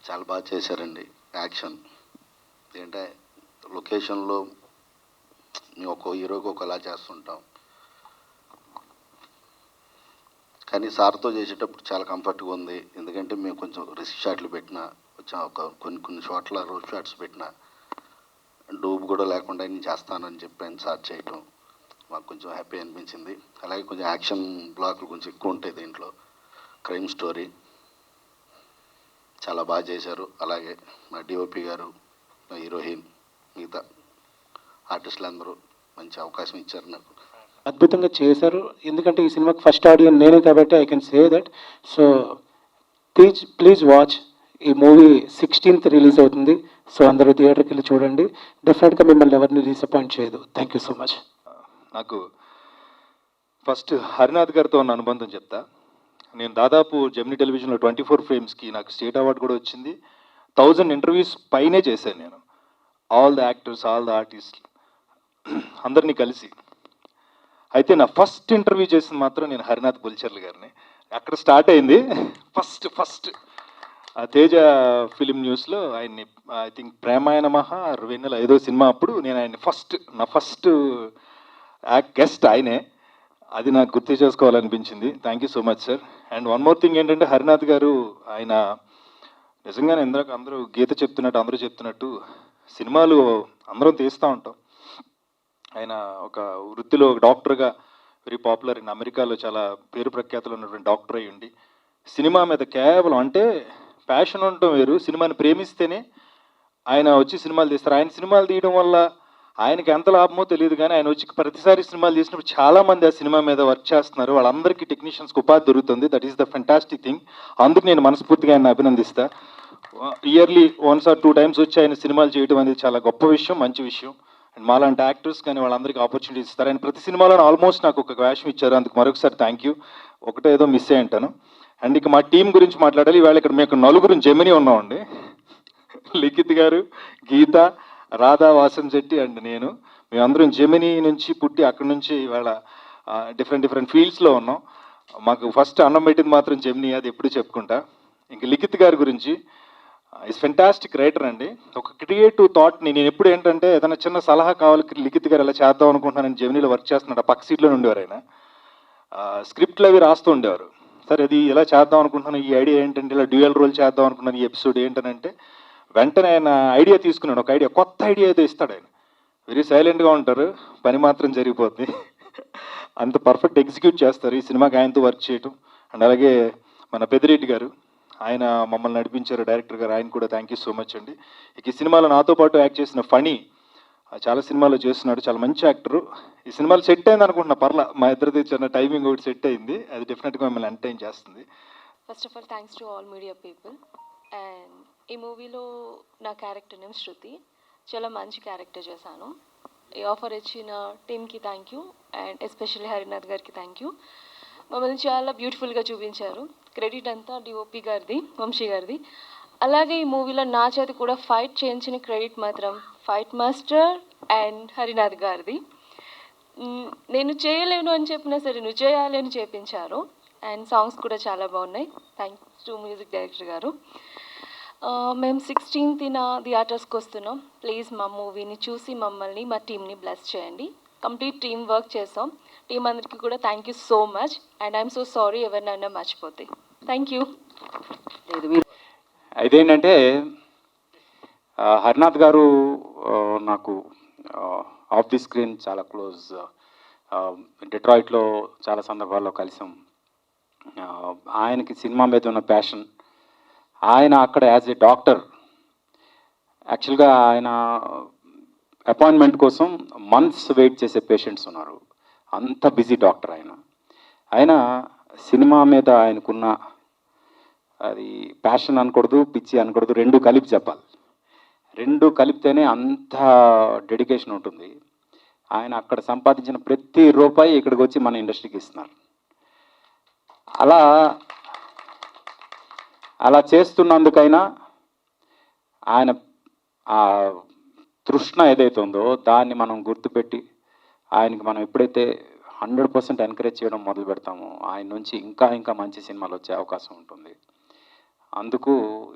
చాలా బాగా చేశారండి. యాక్షన్ ఏంటంటే లొకేషన్లో మేము ఒక్కో హీరోకి ఒకలా చేస్తుంటాం, కానీ సార్తో చేసేటప్పుడు చాలా కంఫర్ట్గా ఉంది. ఎందుకంటే మేము కొంచెం రిస్క్ షాట్లు పెట్టినా, కొంచెం కొన్ని చోట్ల రోడ్ షాట్స్ పెట్టినా డూబ్ కూడా లేకుండా నేను చేస్తానని చెప్పాను సార్ చేయటం మాకు కొంచెం హ్యాపీ అనిపించింది. అలాగే కొంచెం యాక్షన్ బ్లాక్లు కొంచెం ఎక్కువ ఉంటాయి దీంట్లో. క్రైమ్ స్టోరీ చాలా బాగా చేశారు. అలాగే మా డిఓపి గారు, మా హీరోయిన్, మిగతా ఆర్టిస్టులు అందరూ మంచి అవకాశం ఇచ్చారు నాకు. అద్భుతంగా చేశారు. ఎందుకంటే ఈ సినిమాకి ఫస్ట్ ఆడియన్స్ నేనే కాబట్టి I can say that. So please watch. ఈ మూవీ 16th రిలీజ్ అవుతుంది. సో అందరూ థియేటర్కి వెళ్ళి చూడండి. డెఫినెట్గా మిమ్మల్ని ఎవరిని డిసప్పాయింట్ చేయదు. Thank you so much. నాకు ఫస్ట్ హరినాథ్ గారితో ఉన్న అనుబంధం చెప్తా. నేను దాదాపు జెమినీ టెలివిజన్లో 24 ఫ్రేమ్స్కి నాకు స్టేట్ అవార్డు కూడా వచ్చింది. 1000 ఇంటర్వ్యూస్ పైనే చేశాను నేను. All the actors, all the artist అందరినీ కలిసి. అయితే నా ఫస్ట్ ఇంటర్వ్యూ చేసింది మాత్రం నేను హరినాథ్ బుల్చర్ల గారిని. అక్కడ స్టార్ట్ అయింది. ఫస్ట్ తేజ ఫిలిం న్యూస్లో ఆయన్ని ఐ థింక్ ప్రేమాయణ మహా 2005 సినిమా అప్పుడు నేను ఆయన్ని నా ఫస్ట్ గెస్ట్ ఆయనే. అది నాకు గుర్తు చేసుకోవాలనిపించింది. Thank you so much sir. And one more thing ఏంటంటే హరినాథ్ గారు ఆయన నిజంగానే ఇందాక అందరూ గీత చెప్తున్నట్టు అందరూ చెప్తున్నట్టు సినిమాలు అందరం తీస్తూ ఉంటాం. ఆయన ఒక వృత్తిలో ఒక డాక్టర్గా వెరీ పాపులర్ ఇన్ అమెరికాలో చాలా పేరు ప్రఖ్యాతులు ఉన్నటువంటి డాక్టర్ అయ్యి ఉండి సినిమా మీద కేవలం అంటే ప్యాషన్ ఉండటం వేరు, సినిమాని ప్రేమిస్తేనే ఆయన వచ్చి సినిమాలు తీస్తారు. ఆయన సినిమాలు తీయడం వల్ల ఆయనకి ఎంత లాభమో తెలియదు, కానీ ఆయన వచ్చి ప్రతిసారి సినిమాలు తీసినప్పుడు చాలామంది ఆ సినిమా మీద వర్క్ చేస్తున్నారు. వాళ్ళందరికీ టెక్నీషియన్స్కి ఉపాధి దొరుకుతుంది. That is the fantastic thing. అందుకు నేను మనస్ఫూర్తిగా ఆయన అభినందిస్తా. ఇయర్లీ 1 or 2 times వచ్చి ఆయన సినిమాలు చేయడం అనేది చాలా గొప్ప విషయం, మంచి విషయం. అండ్ మాలాంటి యాక్టర్స్ కానీ వాళ్ళందరికీ ఆపర్చునిటీ ఇస్తారు. ఆయన ప్రతి సినిమాలో ఆల్మోస్ట్ నాకు ఒక వేషం ఇచ్చారు. అందుకు మరొకసారి థ్యాంక్ యూ. ఒకటే ఏదో మిస్ అయ్యి అంటాను. అండ్ ఇక మా టీం గురించి మాట్లాడాలి. ఇవాళ ఇక్కడ మేము 4 జెమినీ ఉన్నామండి. లిఖిత్ గారు, గీత, రాధా, వాసం శెట్టి అండ్ నేను. మేమందరం జెమినీ నుంచి పుట్టి అక్కడి నుంచి ఇవాళ డిఫరెంట్ ఫీల్డ్స్లో ఉన్నాం. మాకు ఫస్ట్ అన్నం పెట్టింది మాత్రం జెమినీ, అది ఎప్పుడు చెప్పుకుంటా. ఇంక లిఖిత్ గారి గురించి ఈజ్ ఫెంటాస్టిక్ రైటర్ అండి. ఒక క్రియేటివ్ థాట్ని నేను ఎప్పుడు ఏంటంటే ఏదైనా చిన్న సలహా కావాలి లిఖిత్ గారు ఎలా చేద్దాం అనుకుంటున్నాను. జెమినీలో వర్క్ చేస్తున్నాడు. ఆ పక్క సీట్లో ఉండేవారు ఆయన. స్క్రిప్ట్లు అవి రాస్తూ ఉండేవారు. సరే అది ఎలా చేద్దాం అనుకుంటున్నాను, ఈ ఐడియా ఏంటంటే ఇలా డ్యూయల్ రోల్ చేద్దాం అనుకున్నాను, ఈ ఎపిసోడ్ ఏంటనంటే వెంటనే ఆయన ఐడియా తీసుకున్నాడు. ఒక ఐడియా, కొత్త ఐడియా ఏదో ఇస్తాడు ఆయన. వెరీ సైలెంట్గా ఉంటారు, పని మాత్రం జరిగిపోతుంది. అంత పర్ఫెక్ట్ ఎగ్జిక్యూట్ చేస్తారు. ఈ సినిమాకి ఆయనతో వర్క్ చేయటం. అండ్ అలాగే మన పెద్దిరెడ్డి గారు, ఆయన మమ్మల్ని నడిపించారు, డైరెక్టర్ గారు. ఆయన కూడా థ్యాంక్ యూ సో మచ్ అండి. ఇక ఈ సినిమాలో నాతో పాటు యాక్ట్ చేసిన ఫణి చాలా సినిమాలో చేస్తున్నాడు, చాలా మంచి యాక్టరు. ఈ సినిమాలో సెట్ అయింది అనుకుంటున్నా, పర్లా మా ఇద్దరిది చిన్న టైమింగ్ ఒకటి సెట్ అయింది. అది డెఫినెట్గా మిమ్మల్ని ఎంటర్టైన్ చేస్తుంది. First of all thanks to all media people. And ఈ మూవీలో నా క్యారెక్టర్ నేమ్ శృతి. చాలా మంచి క్యారెక్టర్ చేశాను. ఈ ఆఫర్ ఇచ్చిన టీమ్కి thank you, and especially Harinath గారికి థ్యాంక్ యూ. మమ్మల్ని చాలా బ్యూటిఫుల్గా చూపించారు. క్రెడిట్ అంతా డిఓపి గారిది, వంశీ గారిది. అలాగే ఈ మూవీలో నా చేత కూడా ఫైట్ చేయించిన క్రెడిట్ మాత్రం ఫైట్ మాస్టర్ అండ్ హరినాథ్ గారిది. నేను చేయలేను అని చెప్పినా సరే నువ్వు చేయాలి అని చేయించారు. అండ్ సాంగ్స్ కూడా చాలా బాగున్నాయి. థ్యాంక్స్ టు మ్యూజిక్ డైరెక్టర్ గారు. మేము 16th థియేటర్స్కి వస్తున్నాం. ప్లీజ్ మా మూవీని చూసి మమ్మల్ని, మా టీంని బ్లెస్ చేయండి. కంప్లీట్ టీం వర్క్ చేసాం. టీం అందరికీ కూడా thank you so much. And I'm so sorry ఎవరినైనా మర్చిపోతే. Thank you. ఇదేంటంటే హరినాథ్ గారు నాకు ఆఫ్ ది స్క్రీన్ చాలా క్లోజ్. డెట్రాయిట్లో చాలా సందర్భాల్లో కలిసాం. ఆయనకి సినిమా మీద ఉన్న ప్యాషన్, ఆయన అక్కడ యాజ్ ఏ డాక్టర్ యాక్చువల్గా ఆయన అపాయింట్మెంట్ కోసం మంత్స్ వెయిట్ చేసే పేషెంట్స్ ఉన్నారు. అంత బిజీ డాక్టర్ ఆయన సినిమా మీద ఆయనకున్న అది ప్యాషన్ అనకూడదు, పిచ్చి అనకూడదు, రెండు కలిపి చెప్పాలి. రెండు కలిపితేనే అంత డెడికేషన్ ఉంటుంది. ఆయన అక్కడ సంపాదించిన ప్రతి రూపాయి ఇక్కడికి వచ్చి మన ఇండస్ట్రీకి ఇస్తున్నారు. అలా చేస్తున్నందుకైనా ఆయన ఆ తృష్ణ ఏదైతే ఉందో దాన్ని మనం గుర్తుపెట్టి ఆయనకి మనం ఎప్పుడైతే 100% ఎంకరేజ్ చేయడం మొదలు పెడతామో ఆయన నుంచి ఇంకా మంచి సినిమాలు వచ్చే అవకాశం ఉంటుంది. అందుకు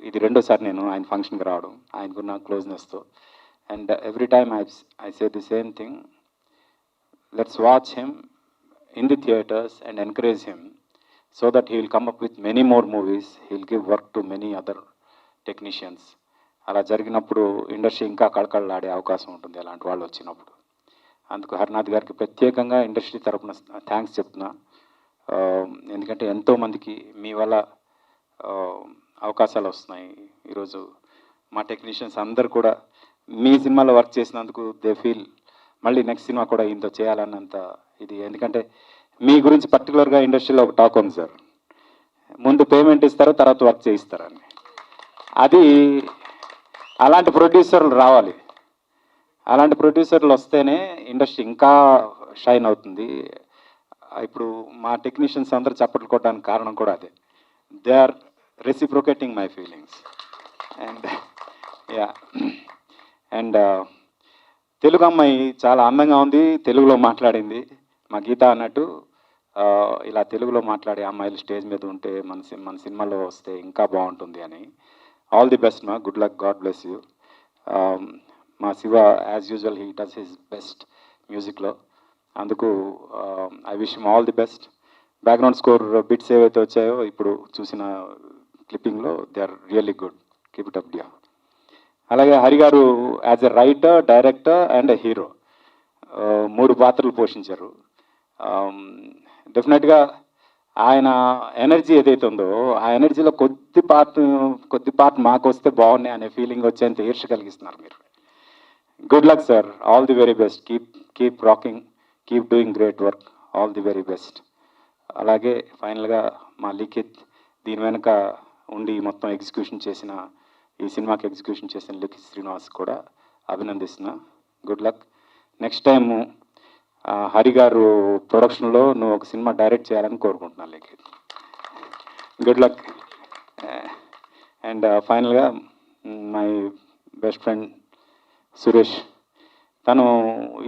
ఇది రెండోసారి నేను ఆయన ఫంక్షన్కి రావడం, ఆయనకున్న క్లోజ్నెస్తో. And every time I say the same thing, let's watch him in the theatres and encourage him so that he will come up with many more movies, he will give work to many other technicians. అలా జరిగినప్పుడు industry ఇంకా కళకళలాడే అవకాశం ఉంటుంది అలాంటి వాళ్ళు వచ్చినప్పుడు. అందుకు హరినాథ్ గారికి ప్రత్యేకంగా ఇండస్ట్రీ తరపున థ్యాంక్స్ చెప్తున్నా. ఎందుకంటే ఎంతోమందికి మీ వల్ల అవకాశాలు వస్తున్నాయి. ఈరోజు మా టెక్నీషియన్స్ అందరు కూడా మీ సినిమాలో వర్క్ చేసినందుకు దే ఫీల్ మళ్ళీ నెక్స్ట్ సినిమా కూడా ఇంత చేయాలన్నంత ఇది. ఎందుకంటే మీ గురించి పర్టికులర్గా ఇండస్ట్రీలో ఒక టాక్ ఉంది సార్, ముందు పేమెంట్ ఇస్తారు తర్వాత వర్క్ చేయిస్తారని. అది అలాంటి ప్రొడ్యూసర్లు రావాలి. అలాంటి ప్రొడ్యూసర్లు వస్తేనే ఇండస్ట్రీ ఇంకా షైన్ అవుతుంది. ఇప్పుడు మా టెక్నీషియన్స్ అందరూ చప్పట్లు కొట్టడానికి కారణం కూడా అదే. They are reciprocating my feelings. And yeah, and Telugu అమ్మాయి చాలా అందంగా ఉంది, తెలుగులో మాట్లాడింది. మా గీత అన్నట్టు ఇలా తెలుగులో మాట్లాడే అమ్మాయిలు స్టేజ్ మీద ఉంటే మన సినిమాలో వస్తే ఇంకా బాగుంటుంది అని. ఆల్ ది బెస్ట్ మా, good luck, God bless you. మా Shiva as usual he does his best మ్యూజిక్లో. అందుకు I wish him all the best. Background score bits ఏవైతే వచ్చాయో ఇప్పుడు చూసిన క్లిప్పింగ్లో they are really good, keep it up dear. అలాగే Hari garu as a writer, director and a hero 3 పాత్రలు పోషించారు. డెఫినెట్గా ఆయన ఎనర్జీ ఏదైతే ఉందో ఆ ఎనర్జీలో కొద్ది పార్ట్ మాకు వస్తే బాగున్నాయి అనే ఫీలింగ్ వచ్చేంత ఈర్ష కలిగిస్తున్నారు మీరు. Good luck sir, all the very best, keep rocking, keep doing great work, all the very best. అలాగే ఫైనల్గా మా లిఖిత్ దీని వెనుక ఉండి మొత్తం ఎగ్జిక్యూషన్ చేసిన, ఈ సినిమాకి ఎగ్జిక్యూషన్ చేసిన లిఖిత్ శ్రీనివాస్ కూడా అభినందిస్తున్నా. Good luck. Next time Hari garu ప్రొడక్షన్లో నువ్వు ఒక సినిమా డైరెక్ట్ చేయాలని కోరుకుంటున్నాను లిఖిత్. Good luck. అండ్ ఫైనల్గా మై బెస్ట్ ఫ్రెండ్ సురేష్, తను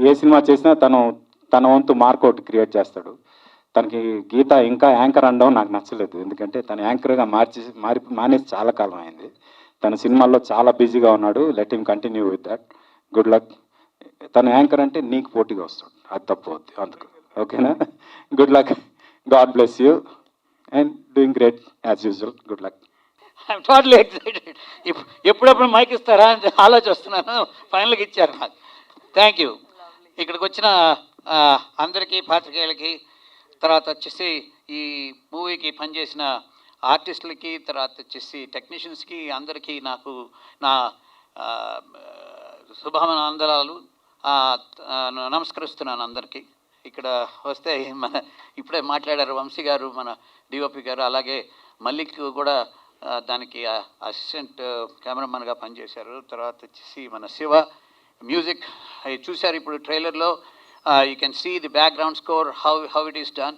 ఏ సినిమా చేసినా తన వంతు మార్కౌట్ క్రియేట్ చేస్తాడు. తనకి గీత ఇంకా యాంకర్ అనడం నాకు నచ్చలేదు, ఎందుకంటే తను యాంకర్గా మానేసి చాలా కాలం అయింది. తన సినిమాల్లో చాలా బిజీగా ఉన్నాడు. Let him continue with that. Good luck. తను యాంకర్ అంటే నీకు పోటీగా వస్తాడు, అది తప్పు అవుద్ది అందుకు. ఓకేనా? Good luck, God bless you and doing great as usual. Good luck. I'm totally excited. ఎప్పుడెప్పుడు మైక్ ఇస్తారా అని ఆలోచిస్తున్నాను. ఫైనల్గా ఇచ్చారు నాకు. Thank you. ఇక్కడికి వచ్చిన అందరికీ, పాత్రికేయులకి, తర్వాత వచ్చేసి ఈ మూవీకి పనిచేసిన ఆర్టిస్టులకి, తర్వాత వచ్చేసి టెక్నీషియన్స్కి, అందరికీ నాకు నా శుభానందనాలు నమస్కరిస్తున్నాను అందరికీ. ఇక్కడ వస్తే ఇప్పుడే మాట్లాడారు వంశీ గారు, మన డిఓపి గారు, అలాగే మల్లిక్ కూడా దానికి అసిస్టెంట్ కెమెరామెన్గా పనిచేశారు. తర్వాత వచ్చేసి మన శివ మ్యూజిక్ చూశారు ఇప్పుడు ట్రైలర్లో. You can see the background score, how it is done.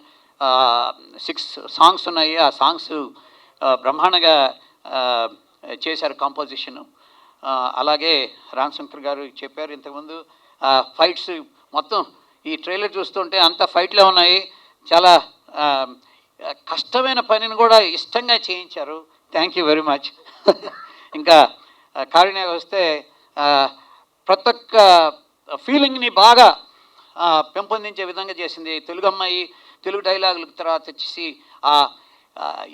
6 songs ఉన్నాయి. ఆ సాంగ్స్ బ్రహ్మాండంగా చేశారు కాంపోజిషను. అలాగే రామ్ శంకర్ గారు చెప్పారు ఇంతకుముందు, ఫైట్స్ మొత్తం ఈ ట్రైలర్ చూస్తుంటే అంత ఫైట్లే ఉన్నాయి. చాలా కష్టమైన పనిని కూడా ఇష్టంగా చేయించారు. Thank you very much. ఇంకా కారుణ్య వస్తే ప్రతి ఒక్క ఫీలింగ్ని బాగా పెంపొందించే విధంగా చేసింది. తెలుగు అమ్మాయి, తెలుగు డైలాగులు, తర్వాత వచ్చేసి ఆ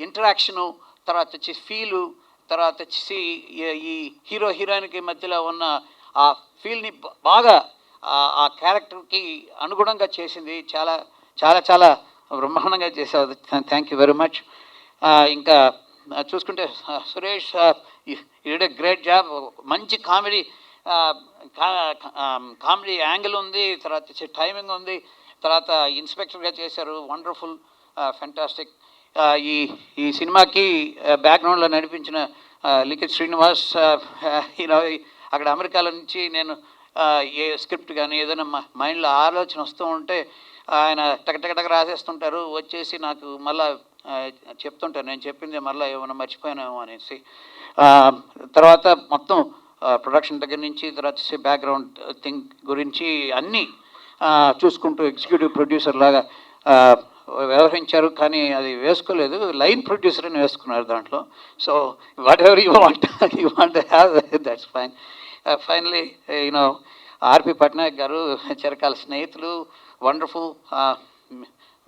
ఇంటరాక్షను, తర్వాత వచ్చేసి ఫీలు, తర్వాత వచ్చేసి ఈ హీరో హీరోయిన్కి మధ్యలో ఉన్న ఆ ఫీల్ని బాగా ఆ క్యారెక్టర్కి అనుగుణంగా చేసింది. చాలా చాలా చాలా బ్రహ్మాండంగా చేసావు. Thank you very much. ఇంకా చూసుకుంటే సురేష్ ఇడ్ ఎ గ్రేట్ జాబ్. మంచి కామెడీ యాంగిల్ ఉంది, తర్వాత టైమింగ్ ఉంది, తర్వాత ఇన్స్పెక్టర్గా చేశారు. Wonderful, fantastic. ఈ సినిమాకి బ్యాక్గ్రౌండ్లో నడిపించిన లిఖిత్ శ్రీనివాస్, అక్కడ అమెరికాలో నుంచి నేను ఏ స్క్రిప్ట్ కానీ ఏదైనా మైండ్లో ఆలోచన వస్తూ ఉంటే ఆయన టకటకటక రాసేస్తుంటారు. వచ్చేసి నాకు మళ్ళీ చెప్తుంటారు, నేను చెప్పింది మళ్ళీ ఏమైనా మర్చిపోయానేమో అనేసి. తర్వాత మొత్తం ప్రొడక్షన్ దగ్గర నుంచి, తర్వాత బ్యాక్గ్రౌండ్ థింగ్ గురించి అన్నీ చూసుకుంటూ ఎగ్జిక్యూటివ్ ప్రొడ్యూసర్ లాగా వ్యవహరించారు, కానీ అది వేసుకోలేదు. లైన్ ప్రొడ్యూసర్ అని వేసుకున్నారు దాంట్లో. So whatever you want have that's fine. Finally you know RP Patnaik garu, చిరకాల స్నేహితులు, వండర్ఫుల్.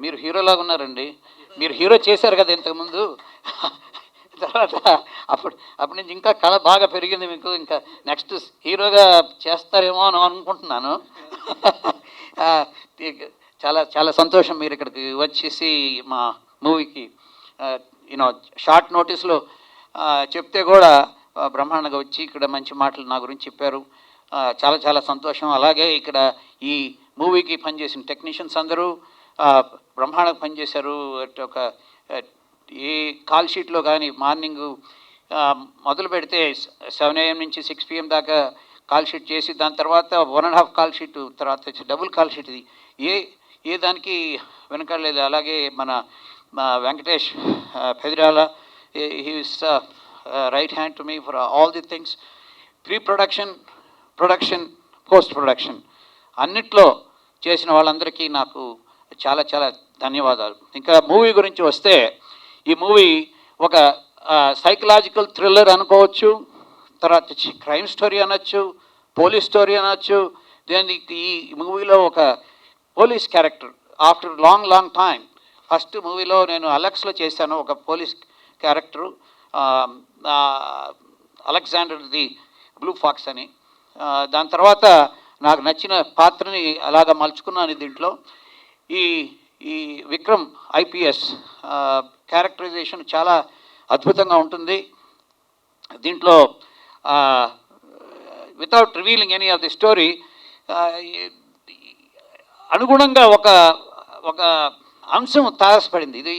మీరు హీరోలాగా ఉన్నారండి. మీరు హీరో చేశారు కదా ఇంతకుముందు. తర్వాత అప్పటి నుంచి ఇంకా కళ బాగా పెరిగింది మీకు. ఇంకా నెక్స్ట్ హీరోగా చేస్తారేమో అని అనుకుంటున్నాను. చాలా చాలా సంతోషం మీరు ఇక్కడికి వచ్చేసి మా మూవీకి యూనో షార్ట్ నోటీస్లో చెప్తే కూడా బ్రహ్మాండంగా వచ్చి ఇక్కడ మంచి మాటలు నా గురించి చెప్పారు. చాలా చాలా సంతోషం. అలాగే ఇక్కడ ఈ మూవీకి పనిచేసిన టెక్నీషియన్స్ అందరూ బ్రహ్మాండంగా పనిచేశారు. ఒక ఏ కాల్ షీట్లో కానీ మార్నింగు మొదలు పెడితే 7 AM నుంచి 6 PM దాకా కాల్ షీట్ చేసి, దాని తర్వాత 1.5 కాల్ షీట్, తర్వాత డబుల్ కాల్ షీట్. ఇది ఏ దానికి వెనకాడలేదు. అలాగే మన Venkatesh Pedirala, his right hand to me for all the things. Pre production, production, post production అన్నిట్లో చేసిన వాళ్ళందరికీ నాకు చాలా చాలా ధన్యవాదాలు. ఇంకా మూవీ గురించి వస్తే, ఈ మూవీ ఒక సైకలాజికల్ థ్రిల్లర్ అనుకోవచ్చు, తర్వాత క్రైమ్ స్టోరీ అనొచ్చు, పోలీస్ స్టోరీ అనొచ్చు. దీనికి ఈ మూవీలో ఒక police character after long time. First మూవీలో నేను అలెక్స్లో చేశాను ఒక police character, Alexander the blue fox అని. దాని తర్వాత నాకు నచ్చిన పాత్రని అలాగా మలుచుకున్నాను దీంట్లో. ఈ విక్రమ్ ఐపీఎస్ క్యారెక్టరైజేషన్ చాలా అద్భుతంగా ఉంటుంది దీంట్లో. Without revealing any of the story, అనుగుణంగా ఒక అంశం తారసపడింది. ఇది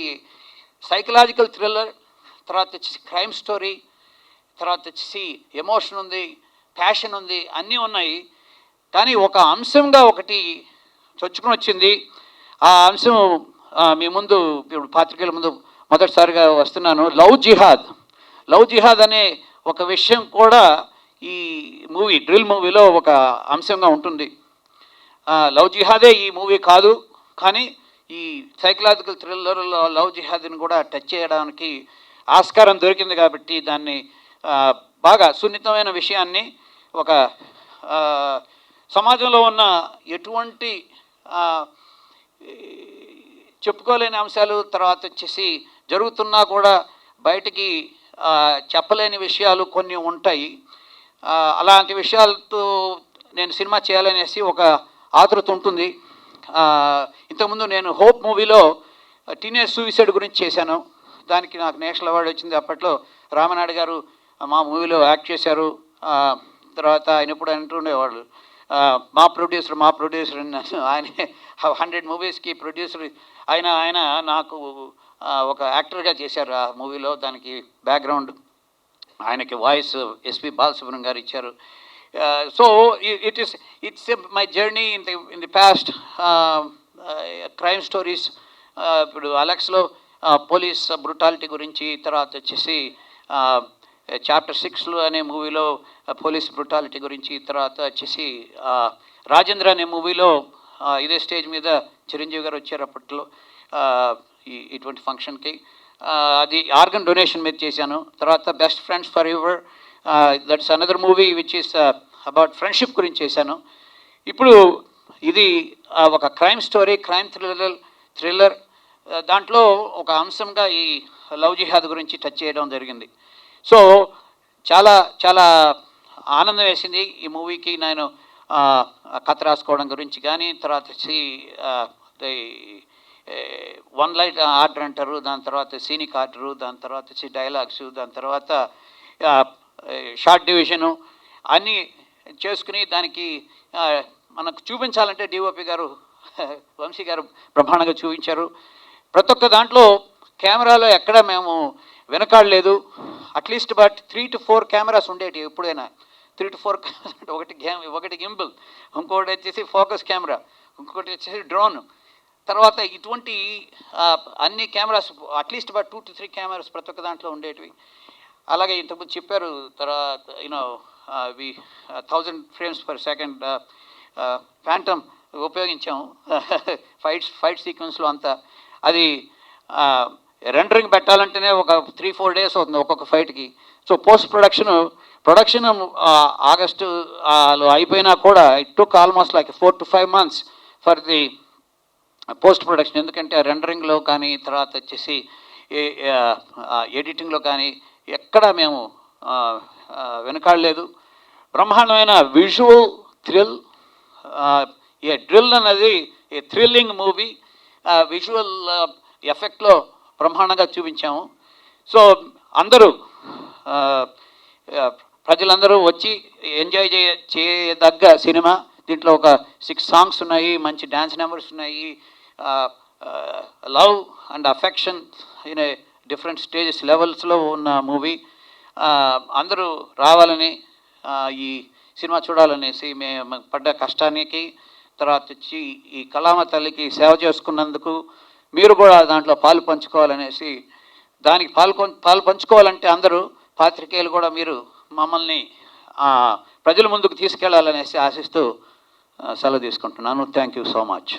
సైకలాజికల్ థ్రిల్లర్, తర్వాత వచ్చేసి క్రైమ్ స్టోరీ, తర్వాత వచ్చేసి ఎమోషన్ ఉంది, ప్యాషన్ ఉంది, అన్నీ ఉన్నాయి. కానీ ఒక అంశంగా ఒకటి చొచ్చుకుని వచ్చింది. ఆ అంశం మీ ముందు ఇప్పుడు పాత్రికేయుల ముందు మొదటిసారిగా వస్తున్నాను. లవ్ జిహాద్ అనే ఒక విషయం కూడా ఈ మూవీ డ్రిల్ మూవీలో ఒక అంశంగా ఉంటుంది. లవ్ జిహాదే ఈ మూవీ కాదు, కానీ ఈ సైకలాజికల్ థ్రిల్లర్లో లవ్ జిహాద్ని కూడా టచ్ చేయడానికి ఆస్కారం దొరికింది. కాబట్టి దాన్ని బాగా సున్నితమైన విషయాన్ని, ఒక సమాజంలో ఉన్న ఎటువంటి చెప్పుకోలేని అంశాలు, తర్వాత వచ్చేసి జరుగుతున్నా కూడా బయటికి చెప్పలేని విషయాలు కొన్ని ఉంటాయి. అలాంటి విషయాలతో నేను సినిమా చేయాలనేసి ఒక ఆతృత ఉంటుంది. ఇంతకుముందు నేను హోప్ మూవీలో టీనేజ్ సూసైడ్ గురించి చేశాను. దానికి నాకు నేషనల్ అవార్డు వచ్చింది. అప్పట్లో రామనాయుడు గారు మా మూవీలో యాక్ట్ చేశారు. తర్వాత ఆయన ఎప్పుడు అంటుండేవాళ్ళు, మా ప్రొడ్యూసర్ ఆయన 100 మూవీస్కి ప్రొడ్యూసర్. ఆయన నాకు ఒక యాక్టర్గా చేశారు ఆ మూవీలో. దానికి బ్యాక్గ్రౌండ్ ఆయనకి వాయిస్ ఎస్పి బాలసుబ్రహ్మణ్యం గారు ఇచ్చారు. So it's my journey in the past. Crime stories, ఇప్పుడు అలెక్స్లో పోలీస్ బ్రుటాలిటీ గురించి, తర్వాత వచ్చేసి చాప్టర్ 6 అనే మూవీలో పోలీస్ బ్రుటాలిటీ గురించి, తర్వాత వచ్చేసి రాజేంద్ర అనే మూవీలో ఇదే స్టేజ్ మీద చిరంజీవి గారు వచ్చారు అప్పట్లో ఇటువంటి ఫంక్షన్కి. అది ఆర్గన్ డొనేషన్ మీద చేశాను. తర్వాత best friends for ever, that's another movie which is about friendship గురించి చేశాను. ఇప్పుడు ఇది ఒక క్రైమ్ స్టోరీ, క్రైమ్ థ్రిల్లర్. దాంట్లో ఒక అంశంగా ఈ లవ్ జిహాద్ గురించి టచ్ చేయడం జరిగింది. సో చాలా చాలా ఆనందం వేసింది ఈ మూవీకి. నేను కథ రాసుకోవడం గురించి కానీ, తర్వాత వచ్చి వన్ లైట్ ఆర్డర్ అంటారు, దాని తర్వాత సీనిక్ ఆర్డరు, దాని తర్వాత వచ్చి డైలాగ్స్, దాని తర్వాత షార్ట్ డివిజను అన్నీ చేసుకుని దానికి మనకు చూపించాలంటే డిఓపి గారు వంశీ గారు బ్రహ్మాండంగా చూపించారు. ప్రతి ఒక్క దాంట్లో కెమెరాలో ఎక్కడ మేము వెనకాడలేదు. అట్లీస్ట్ బట్ 3 to 4 కెమెరాస్ ఉండేవి ఎప్పుడైనా. 3 to 4 ఒకటి గింబుల్, ఇంకొకటి వచ్చేసి ఫోకస్ కెమెరా, ఇంకొకటి వచ్చేసి డ్రోన్. తర్వాత ఇటువంటి అన్ని cameras at least but 2 to 3 cameras ప్రతి ఒక్క దాంట్లో ఉండేటివి. అలాగే ఇంతకుముందు చెప్పారు, తర్వాత వి 1000 frames per second ఫ్యాంటమ్ ఉపయోగించాము ఫైట్ సీక్వెన్స్లో అంతా. అది రెండరింగ్ పెట్టాలంటేనే ఒక 3-4 డేస్ అవుతుంది ఒక్కొక్క ఫైట్కి. సో ప్రొడక్షన్ ఆగస్టు లో అయిపోయినా కూడా it took almost like 4 to 5 months for the post production. ఎందుకంటే రెండరింగ్లో కానీ తర్వాత వచ్చేసి ఎడిటింగ్లో కానీ ఎక్కడ మేము వెనకాడలేదు. బ్రహ్మాండమైన విజువల్ థ్రిల్, ఏ డ్రిల్ అన్నది ఏ థ్రిల్లింగ్ మూవీ, విజువల్ ఎఫెక్ట్లో బ్రహ్మాండంగా చూపించాము. సో అందరూ ప్రజలందరూ వచ్చి ఎంజాయ్ చేయదగ్గ సినిమా. దీంట్లో ఒక 6 songs ఉన్నాయి, మంచి డ్యాన్స్ నెంబర్స్ ఉన్నాయి, love and affection in a different stages లెవెల్స్లో ఉన్న మూవీ. అందరూ రావాలని, ఈ సినిమా చూడాలనేసి మేము పడ్డ కష్టానికి, తర్వాత వచ్చి ఈ కళామ తల్లికి సేవ చేసుకున్నందుకు మీరు కూడా దాంట్లో పాలు పంచుకోవాలనేసి, దానికి పాలు పంచుకోవాలంటే అందరూ పాత్రికేయులు కూడా మీరు మమ్మల్ని ప్రజల ముందుకు తీసుకెళ్లాలనేసి ఆశిస్తూ సెలవు తీసుకుంటున్నాను. Thank you so much.